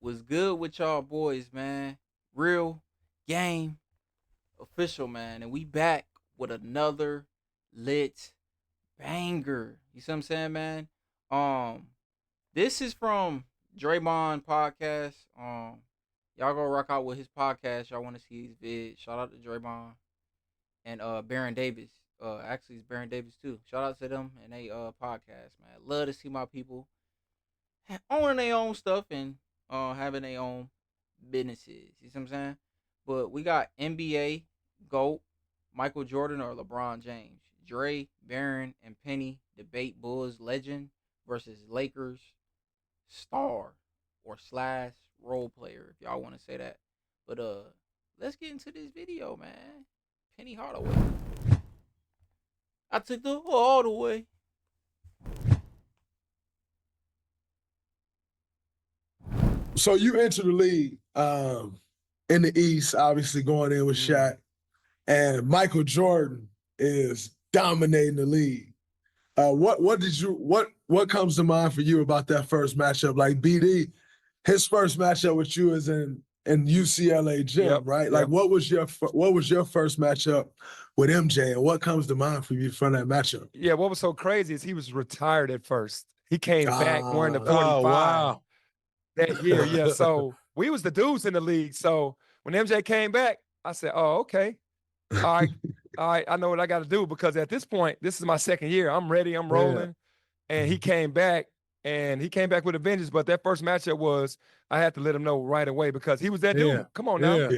Was good with y'all boys, man? Real game official, man. And we back with another lit banger. You see what I'm saying, man? Um, this is from Draymond podcast. Y'all go rock out with his podcast. Y'all want to see his vid. Shout out to Draymond and Baron Davis. Actually it's Baron Davis too. Shout out to them and they podcast, man. Love to see my people owning their own stuff and having their own businesses. You see what I'm saying? But we got NBA GOAT, Michael Jordan or LeBron James. Dre, Baron, and Penny debate Bulls legend versus Lakers star or slash role player, if y'all want to say that. But let's get into this video, man. Penny Hardaway. I took the all the way. So you enter the league in the East, obviously going in with Shaq, and Michael Jordan is dominating the league. What comes to mind for you about that first matchup? Like BD, his first matchup with you is in UCLA gym, right? Like what was your first matchup with MJ, and what comes to mind for you from that matchup? Yeah, what was so crazy is he was retired at first. He came back wearing the 45. Oh, wow. That year, yeah. So we was the dudes in the league. So when MJ came back, I said, "Oh, okay, all right, I know what I got to do because at this point, this is my second year. I'm ready. I'm rolling." And he came back, with a vengeance. But that first matchup was I had to let him know right away because he was that dude. Come on now,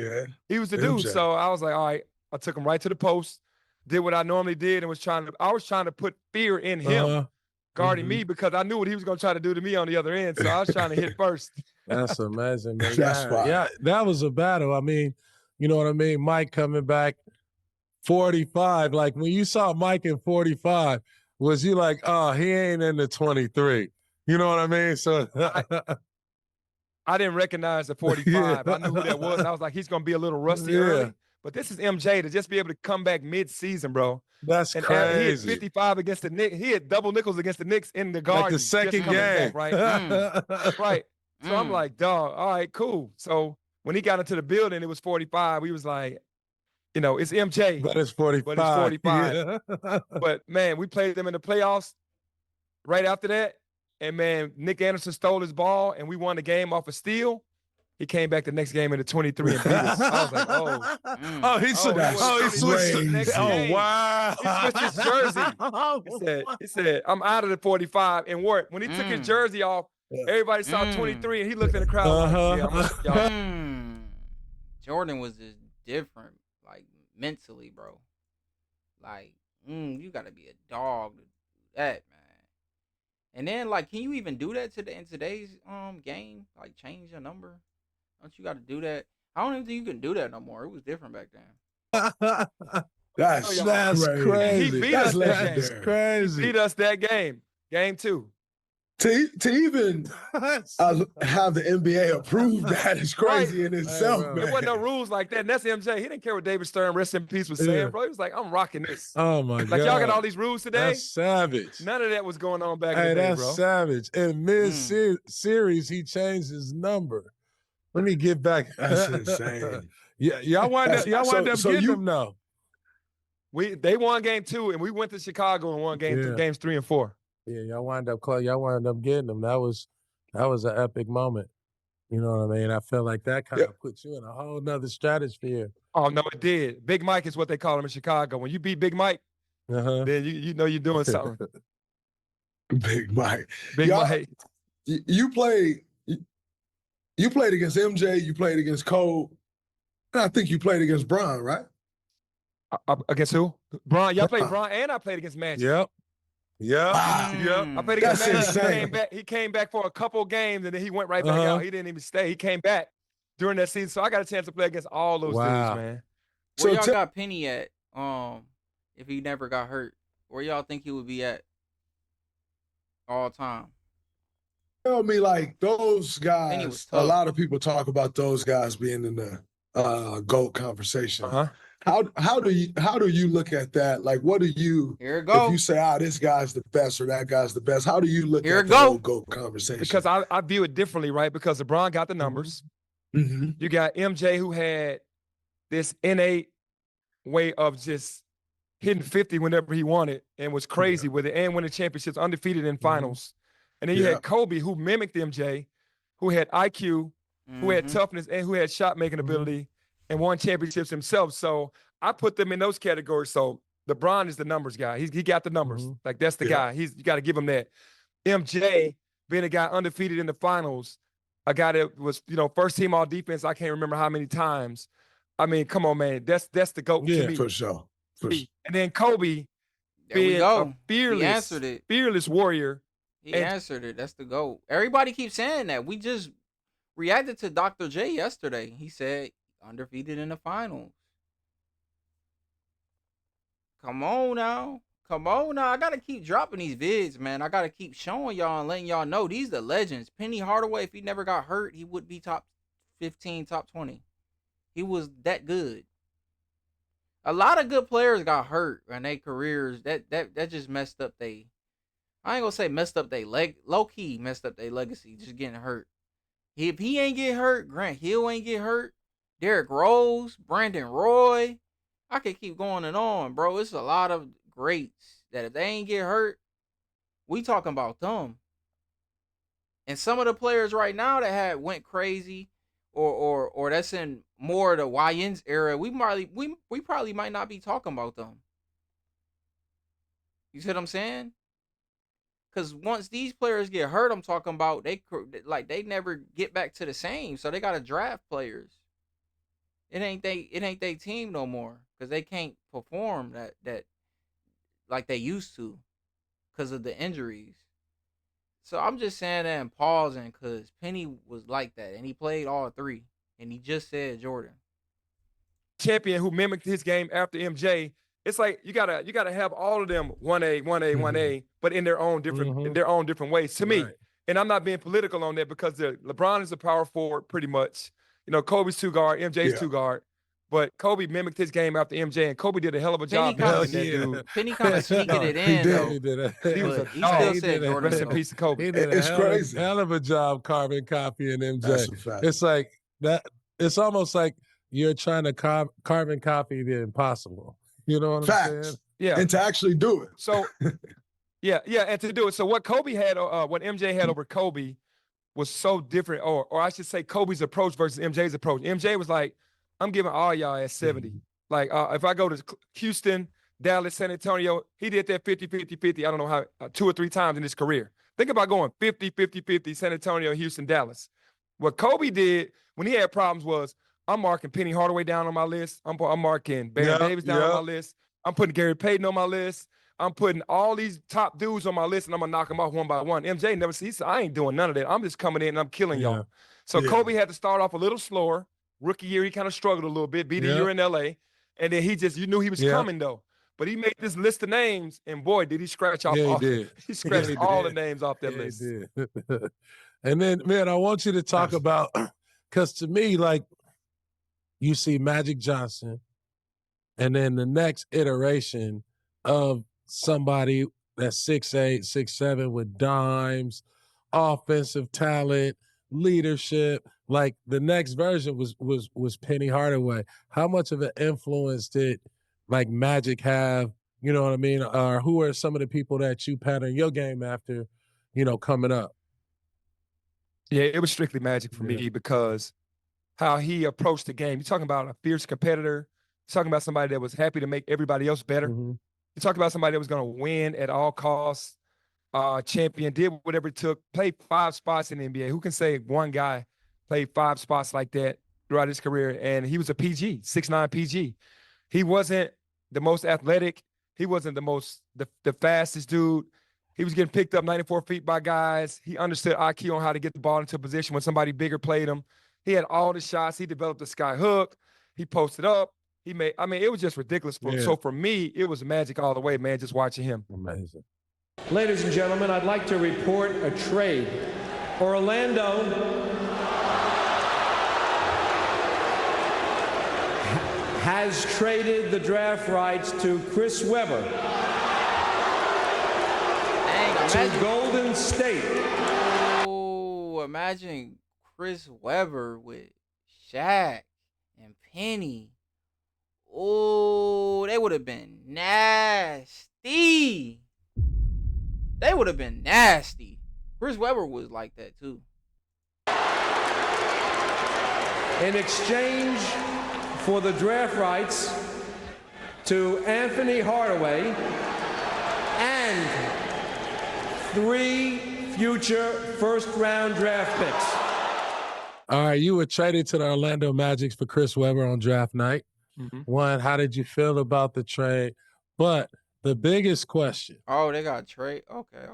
he was the dude. So I was like, all right, I took him right to the post, did what I normally did, and I was trying to put fear in him. Guarding me because I knew what he was going to try to do to me on the other end. So I was trying to hit first. That's amazing, man. That's fine. Yeah, that was a battle. I mean, you know what I mean? Mike coming back 45. Like when you saw Mike in 45, was you like, oh, he ain't in the 23? You know what I mean? So I didn't recognize the 45. I knew who that was. I was like, he's going to be a little rusty early. But this is MJ to just be able to come back mid-season, bro. That's and crazy. He had 55 against the Knicks. He had double nickels against the Knicks in the Garden. Like the second game. Back, right? Right. So I'm like, dog, all right, cool. So when he got into the building, it was 45. We was like, you know, it's MJ. But it's 45. But it's 45. Yeah. But, man, we played them in the playoffs right after that. And, man, Nick Anderson stole his ball, and we won the game off a steal. He came back the next game in the 23 and beat us. I was like, oh. He switched. Oh, wow. He switched his jersey. He said, I'm out of the 45 and work. When he took his jersey off, everybody saw 23 and he looked in the crowd like, yeah, Jordan was just different, like mentally, bro. Like, you gotta be a dog to do that, man. And then, like, can you even do that in today's game? Like, change your number? Don't you got to do that? I don't even think you can do that no more. It was different back then. That's crazy. He beat us that game. That's crazy. He beat us that game. Game 2. To even have the NBA approve that is crazy in itself, man. There wasn't no rules like that. And that's MJ. He didn't care what David Stern, rest in peace, was saying, bro. He was like, I'm rocking this. Oh, my God. Like, y'all got all these rules today? That's savage. None of that was going on back in the day, that's bro. Savage. In mid-series, he changed his number. Let me get back. That's insane. Y'all wind up getting them now. They won game 2, and we went to Chicago and won games 3 and 4. Yeah, y'all wind up getting them. That was an epic moment. You know what I mean? I felt like that kind of put you in a whole nother stratosphere. Oh, no, it did. Big Mike is what they call him in Chicago. When you beat Big Mike, then you know you're doing something. Big Mike. Big Mike. You played against MJ, you played against Cole, and I think you played against Bron, right? Against who? Bron. Y'all played Bron, and I played against Magic. Yep. I played against Magic. He came back for a couple games, and then he went right back out. He didn't even stay. He came back during that season. So I got a chance to play against all those dudes, man. Where y'all got Penny at, if he never got hurt? Where y'all think he would be at all time? Tell me, like, those guys, a lot of people talk about those guys being in the GOAT conversation. How do you look at that? Like, what do you? Here it go. If you say, this guy's the best or that guy's the best, how do you look Here at it the go. whole GOAT conversation? Because I view it differently, right? Because LeBron got the numbers. Mm-hmm. You got MJ, who had this innate way of just hitting 50 whenever he wanted and was crazy with it, and winning championships, undefeated in finals. And then you had Kobe, who mimicked MJ, who had IQ, who had toughness, and who had shot-making ability, and won championships himself. So I put them in those categories. So LeBron is the numbers guy. He got the numbers. Like, that's the guy. You got to give him that. MJ, being a guy undefeated in the finals, a guy that was, first team all defense, I can't remember how many times. I mean, come on, man. That's the GOAT to me. For sure. And then Kobe, There being he answered it. fearless warrior. He answered it. That's the GOAT. Everybody keeps saying that. We just reacted to Dr. J yesterday. He said undefeated in the finals. Come on now. I got to keep dropping these vids, man. I got to keep showing y'all and letting y'all know these the legends. Penny Hardaway, if he never got hurt, he would be top 15, top 20. He was that good. A lot of good players got hurt in their careers. That just messed up I ain't gonna say messed up they low-key messed up their legacy, just getting hurt. If he ain't get hurt, Grant Hill ain't get hurt, Derrick Rose, Brandon Roy, I could keep going and on, bro. It's a lot of greats that if they ain't get hurt, we talking about them. And some of the players right now that went crazy or that's in more of the YN's era, we probably might not be talking about them. You see what I'm saying? Because once these players get hurt, I'm talking about they never get back to the same. So they got to draft players. It ain't they team no more because they can't perform that like they used to because of the injuries. So I'm just saying that and pausing because Penny was like that and he played all three and he just said Jordan. Champion who mimicked his game after MJ. It's like you gotta have all of them 1A, but in their own different ways. To me, and I'm not being political on that because LeBron is a power forward pretty much. Kobe's 2-guard, MJ's 2-guard. But Kobe mimicked his game after MJ, and Kobe did a hell of a job mimicking that dude. Penny kind of sneaking it in, He was he still said Jordan. Rest in peace to Kobe. He did a hell of a job carbon-copying MJ. That's a fact. It's like that. It's almost like you're trying to carbon copy the impossible. You know what I'm saying? Yeah. And to actually do it. So, yeah, and to do it. So what Kobe had, what MJ had over Kobe was so different, or I should say Kobe's approach versus MJ's approach. MJ was like, I'm giving all y'all at 70. Like, if I go to Houston, Dallas, San Antonio, he did that 50-50-50, I don't know how, 2 or 3 times in his career. Think about going 50-50-50, San Antonio, Houston, Dallas. What Kobe did when he had problems was, I'm marking Penny Hardaway down on my list. I'm marking Baron Davis down on my list. I'm putting Gary Payton on my list. I'm putting all these top dudes on my list, and I'm going to knock them off one by one. MJ never said, he said, I ain't doing none of that. I'm just coming in and I'm killing y'all. So Kobe had to start off a little slower. Rookie year, he kind of struggled a little bit, beat a year in LA. And then you knew he was coming though. But he made this list of names, and boy, did he scratch off all. He scratched all the names off that list. He did. And then, man, I want you to talk about, because to me, like, you see Magic Johnson, and then the next iteration of somebody that's 6'8", 6'7", with dimes, offensive talent, leadership. Like, the next version was Penny Hardaway. How much of an influence did like Magic have? You know what I mean? Or who are some of the people that you pattern your game after, coming up? Yeah, it was strictly Magic for me because how he approached the game. You're talking about a fierce competitor. You're talking about somebody that was happy to make everybody else better. You're talking about somebody that was going to win at all costs. Champion, did whatever it took, played 5 spots in the NBA. Who can say one guy played 5 spots like that throughout his career? And he was a PG, 6'9" PG. He wasn't the most athletic. He wasn't the fastest dude. He was getting picked up 94 feet by guys. He understood IQ on how to get the ball into a position when somebody bigger played him. He had all the shots. He developed the sky hook. He posted up. It was just ridiculous. So for me, it was Magic all the way, man, just watching him. Amazing. Ladies and gentlemen, I'd like to report a trade. Orlando has traded the draft rights to Chris Webber to Golden State. Oh, imagine Chris Webber with Shaq and Penny. Oh, they would have been nasty. They would have been nasty. Chris Webber was like that too. In exchange for the draft rights to Anthony Hardaway and 3 future first-round draft picks. All right, you were traded to the Orlando Magic for Chris Webber on draft night. Mm-hmm. One, how did you feel about the trade? But the biggest question. Oh, they got trade. Okay.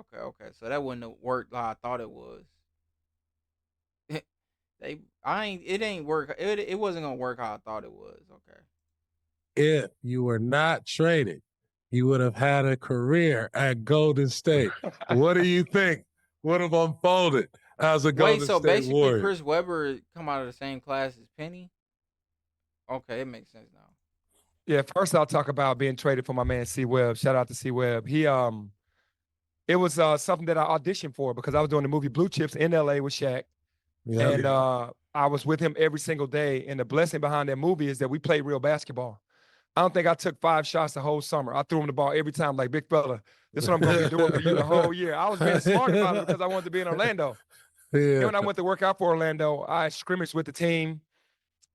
So that wouldn't have worked like I thought it was. It ain't work. It wasn't gonna work how I thought it was. Okay. If you were not traded, you would have had a career at Golden State. What do you think would have unfolded as a Golden State basically Warrior? Chris Webber come out of the same class as Penny? Okay, it makes sense now. Yeah, first I'll talk about being traded for my man C Webb. Shout out to C Webb. He it was something that I auditioned for because I was doing the movie Blue Chips in LA with Shaq. Yeah. And I was with him every single day. And the blessing behind that movie is that we played real basketball. I don't think I took 5 shots the whole summer. I threw him the ball every time, like, big fella, this is what I'm going to be doing for you the whole year. I was being smart about it because I wanted to be in Orlando. Yeah. And when I went to work out for Orlando, I scrimmaged with the team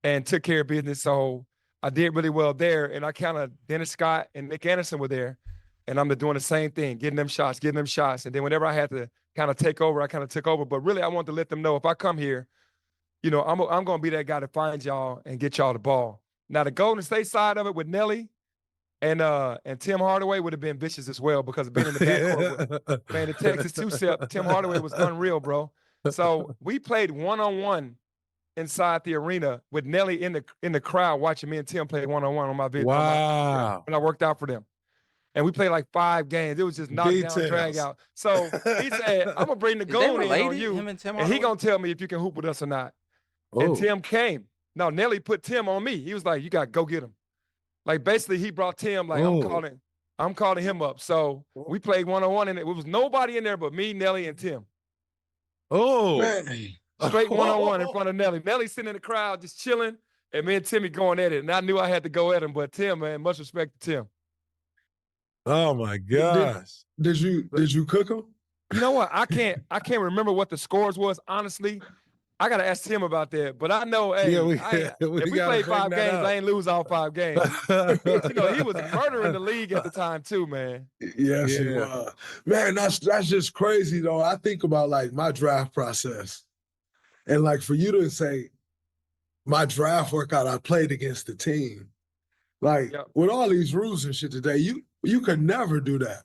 and took care of business. So I did really well there. And Dennis Scott and Nick Anderson were there. And I'm doing the same thing, getting them shots. And then whenever I had to kind of take over, I kind of took over. But really, I wanted to let them know if I come here, you know, I'm going to be that guy to find y'all and get y'all the ball. Now, the Golden State side of it with Nelly and Tim Hardaway would have been vicious as well because of being in the backcourt. Man, the Texas two-step, Tim Hardaway was unreal, bro. So we played one-on-one inside the arena with Nelly in the crowd watching me and Tim play one-on-one on my video. Wow. When I worked out for them. And we played like 5 games. It was just knockdown, drag out. So he said, I'm going to bring the goal in on you. Him and Tim he going to tell me if you can hoop with us or not. Oh. And Tim came. No, Nelly put Tim on me. He was like, you got to go get him. Like, basically, he brought Tim, like, I'm calling him up. So we played one-on-one, and it was nobody in there but me, Nelly, and Tim. Oh. Straight one-on-one in front of Nelly. Nelly sitting in the crowd just chilling, and me and Timmy going at it. And I knew I had to go at him, but Tim, man, much respect to Tim. Oh, my gosh. Did you cook him? You know what? I can't remember what the scores was, honestly. I got to ask Tim about that. But I know, hey, if we played 5 games, I ain't lose all 5 games. You know, he was murdering the league at the time too, man. Yes, he was. Man, that's just crazy, though. I think about, like, my draft process. And, like, for you to say, my draft workout, I played against the team. Like, with all these rules and shit today, you could never do that.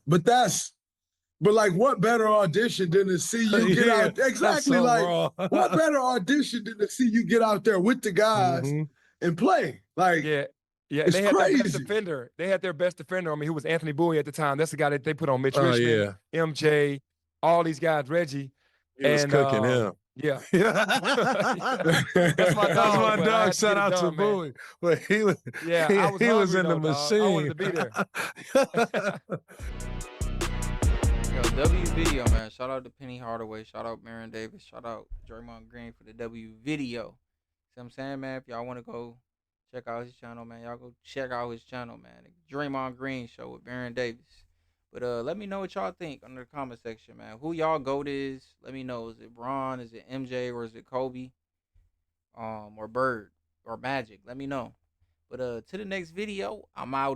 But like, what better audition than to see you get out? Exactly, so what better audition than to see you get out there with the guys and play? Like, yeah, it's they had crazy. their best defender. They had their best defender. I mean, who was Anthony Bowie at the time. That's the guy that they put on Mitch Richmond, MJ, all these guys, Reggie. He was cooking him. Yeah. That's my dog. Shout out to Bowie. But he was, he was in the machine. I wanted to be there. Yo, W video, man. Shout out to Penny Hardaway. Shout out Baron Davis. Shout out Draymond Green for the W video. See what I'm saying, man? If y'all want to go check out his channel, man, y'all go check out his channel, man. The Draymond Green Show with Baron Davis. But let me know what y'all think under the comment section, man. Who y'all GOAT is? Let me know. Is it Bron? Is it MJ? Or is it Kobe? Or Bird? Or Magic? Let me know. But to the next video, I'm out.